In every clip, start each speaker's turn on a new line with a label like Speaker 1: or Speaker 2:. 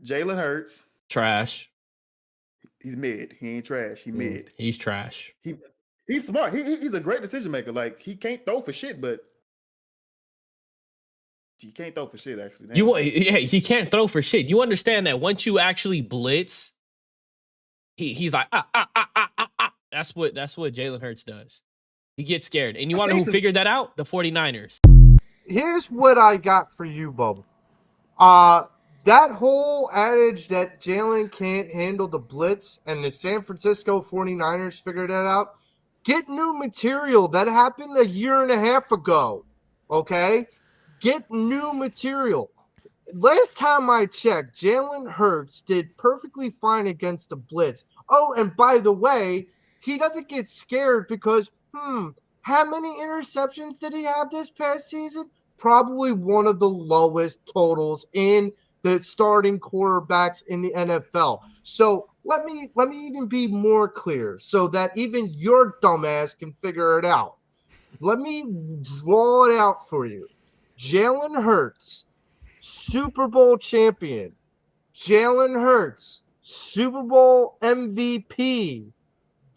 Speaker 1: Jalen Hurts.
Speaker 2: Trash.
Speaker 1: He's mid. He ain't trash. He mid.
Speaker 2: He's trash.
Speaker 1: He's smart. He's a great decision maker. Like, he can't throw for shit, but he can't throw for shit, actually.
Speaker 2: He can't throw for shit. You understand that once you actually blitz, he's like That's what Jalen Hurts does. He gets scared. And you want to know who figured that out? The 49ers.
Speaker 3: Here's what I got for you, Bubba. That whole adage that Jalen can't handle the blitz and the San Francisco 49ers figured that out. Get new material. That happened a year and a half ago. Okay? Get new material. Last time I checked, Jalen Hurts did perfectly fine against the blitz. Oh, and by the way, he doesn't get scared because, how many interceptions did he have this past season? Probably one of the lowest totals in the starting quarterbacks in the NFL. So let me even be more clear so that even your dumbass can figure it out. Let me draw it out for you. Jalen Hurts, Super Bowl champion. Jalen Hurts, Super Bowl MVP.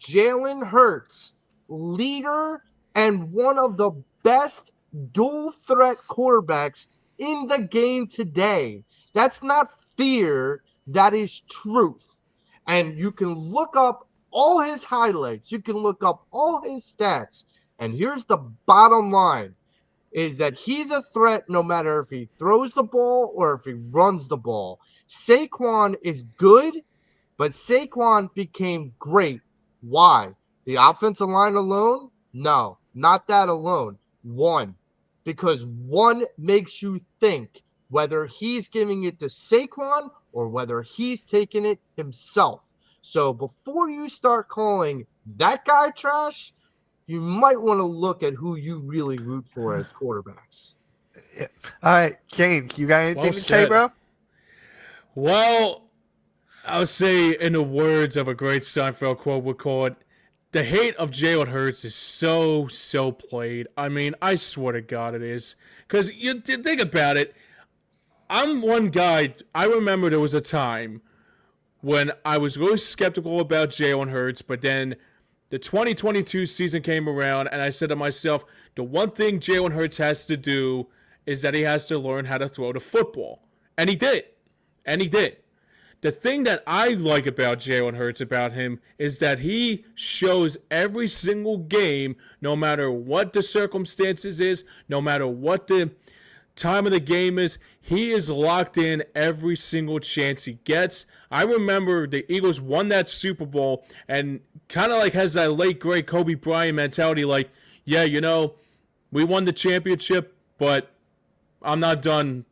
Speaker 3: Jalen Hurts, leader and one of the best dual threat quarterbacks in the game today. That's not fear, that is truth. And you can look up all his highlights, you can look up all his stats. And here's the bottom line, is that he's a threat no matter if he throws the ball or if he runs the ball. Saquon is good, but Saquon became great. Why? The offensive line alone? No, not that alone. One, because one makes you think whether he's giving it to Saquon or whether he's taking it himself. So before you start calling that guy trash, you might want to look at who you really root for as quarterbacks.
Speaker 4: Yeah. All right, James, you got anything to say, bro?
Speaker 5: Well, I'll say, in the words of a great Seinfeld quote we call it, the hate of Jalen Hurts is so played. I mean, I swear to God it is. Because you think about it, I'm one guy, I remember there was a time when I was really skeptical about Jalen Hurts, but then the 2022 season came around, and I said to myself, the one thing Jalen Hurts has to do is that he has to learn how to throw the football. And he did. The thing that I like about Jalen Hurts, about him, is that he shows every single game, no matter what the circumstances is, no matter what the time of the game is, he is locked in every single chance he gets. I remember the Eagles won that Super Bowl and kind of like has that late great Kobe Bryant mentality, like, yeah, you know, we won the championship, but I'm not done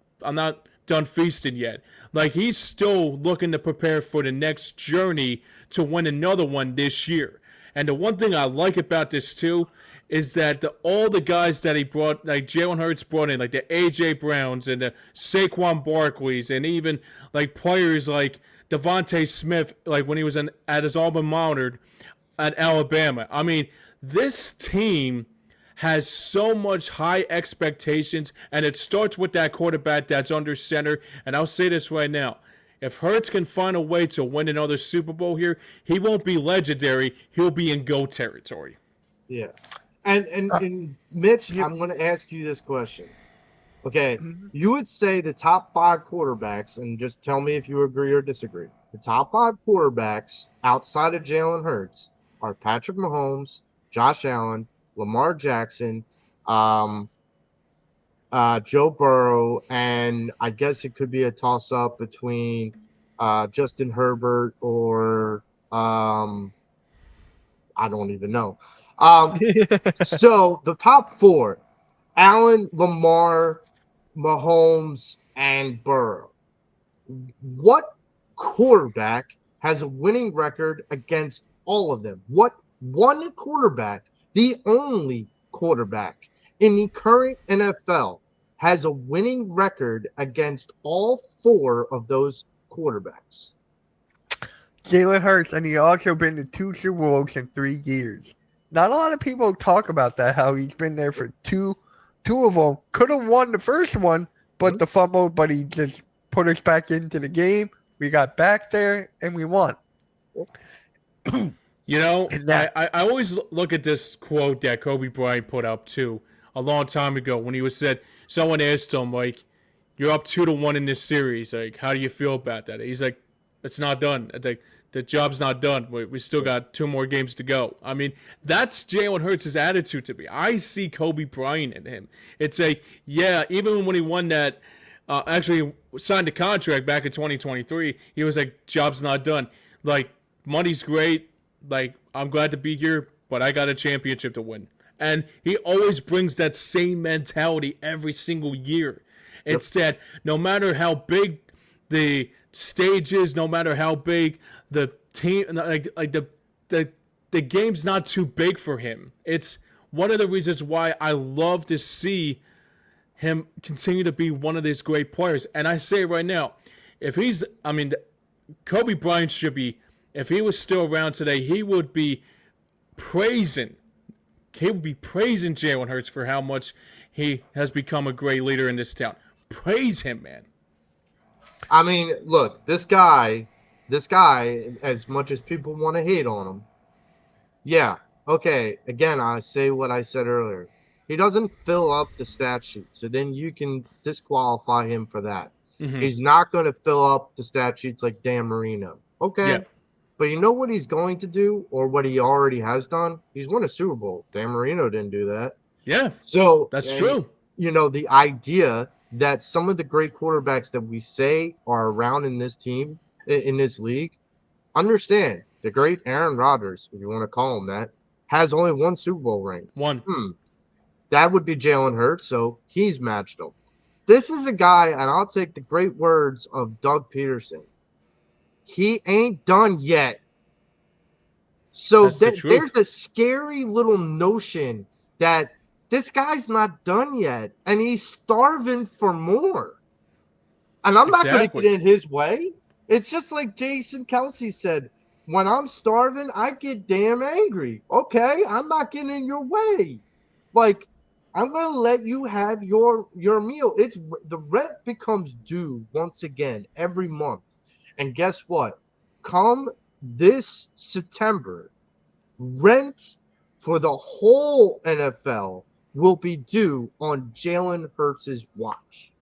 Speaker 5: feasting yet. Like, he's still looking to prepare for the next journey to win another one this year. And the one thing I like about this too is that all the guys that he brought, like Jalen Hurts brought in, like the A.J. Browns and the Saquon Barkleys, and even like players like Devontae Smith, like when he was at his alma mater at Alabama. I mean, this team has so much high expectations, and it starts with that quarterback that's under center. And I'll say this right now. If Hurts can find a way to win another Super Bowl here, he won't be legendary. He'll be in GOAT territory.
Speaker 3: Yeah. And Mitch, I'm going to ask you this question. Okay, you would say the top 5 quarterbacks, and just tell me if you agree or disagree. The top 5 quarterbacks outside of Jalen Hurts are Patrick Mahomes, Josh Allen, Lamar Jackson, Joe Burrow, and I guess it could be a toss-up between Justin Herbert or I don't even know. So the top 4, Allen, Lamar, Mahomes, and Burrow. What quarterback has a winning record against all of them? What one quarterback, the only quarterback in the current NFL, has a winning record against all 4 of those quarterbacks?
Speaker 4: Jalen Hurts, and he also been to 2 Super Bowls in 3 years. Not a lot of people talk about that, how he's been there for two of them. Could have won the first one, but the fumble, but he just put us back into the game. We got back there and we won.
Speaker 5: You know,
Speaker 4: And that
Speaker 5: I always look at this quote that Kobe Bryant put up too a long time ago when he was said someone asked him like, "You're up 2-1 in this series. Like, how do you feel about that?" He's like, "It's not done. It's like the job's not done. We still got 2 more games to go." I mean, that's Jalen Hurts' attitude to me. I see Kobe Bryant in him. It's a yeah. Even when he won that, actually signed a contract back in 2023, he was like, "Job's not done. Like, money's great. Like, I'm glad to be here, but I got a championship to win." And he always brings that same mentality every single year. It's that no matter how big the stage is, no matter how big the team, like the game's not too big for him. It's one of the reasons why I love to see him continue to be one of these great players. And I say right now, if he's, I mean, Kobe Bryant should be, if he was still around today, he would be praising Jalen Hurts for how much he has become a great leader in this town. Praise him, man.
Speaker 3: I mean, look, this guy, as much as people want to hate on him, yeah, okay, again, I say what I said earlier. He doesn't fill up the stat sheet, so then you can disqualify him for that.
Speaker 5: Mm-hmm.
Speaker 3: He's not going to fill up the stat sheets like Dan Marino. Okay.
Speaker 5: Yeah.
Speaker 3: But you know what he's going to do, or what he already has done? He's won a Super Bowl. Dan Marino didn't do that.
Speaker 5: Yeah,
Speaker 3: So
Speaker 5: that's true.
Speaker 3: You know, the idea that some of the great quarterbacks that we say are around in this team, in this league, understand the great Aaron Rodgers, if you want to call him that, has only one Super Bowl ring.
Speaker 5: One.
Speaker 3: That would be Jalen Hurts, so he's matched him. This is a guy, and I'll take the great words of Doug Peterson. He ain't done yet. So there's a scary little notion that this guy's not done yet, and he's starving for more. And I'm not going to get in his way. It's just like Jason Kelsey said, when I'm starving, I get damn angry. Okay, I'm not getting in your way. Like, I'm going to let you have your meal. It's the rent becomes due once again every month. And guess what? Come this September, rent for the whole NFL will be due on Jalen Hurts' watch.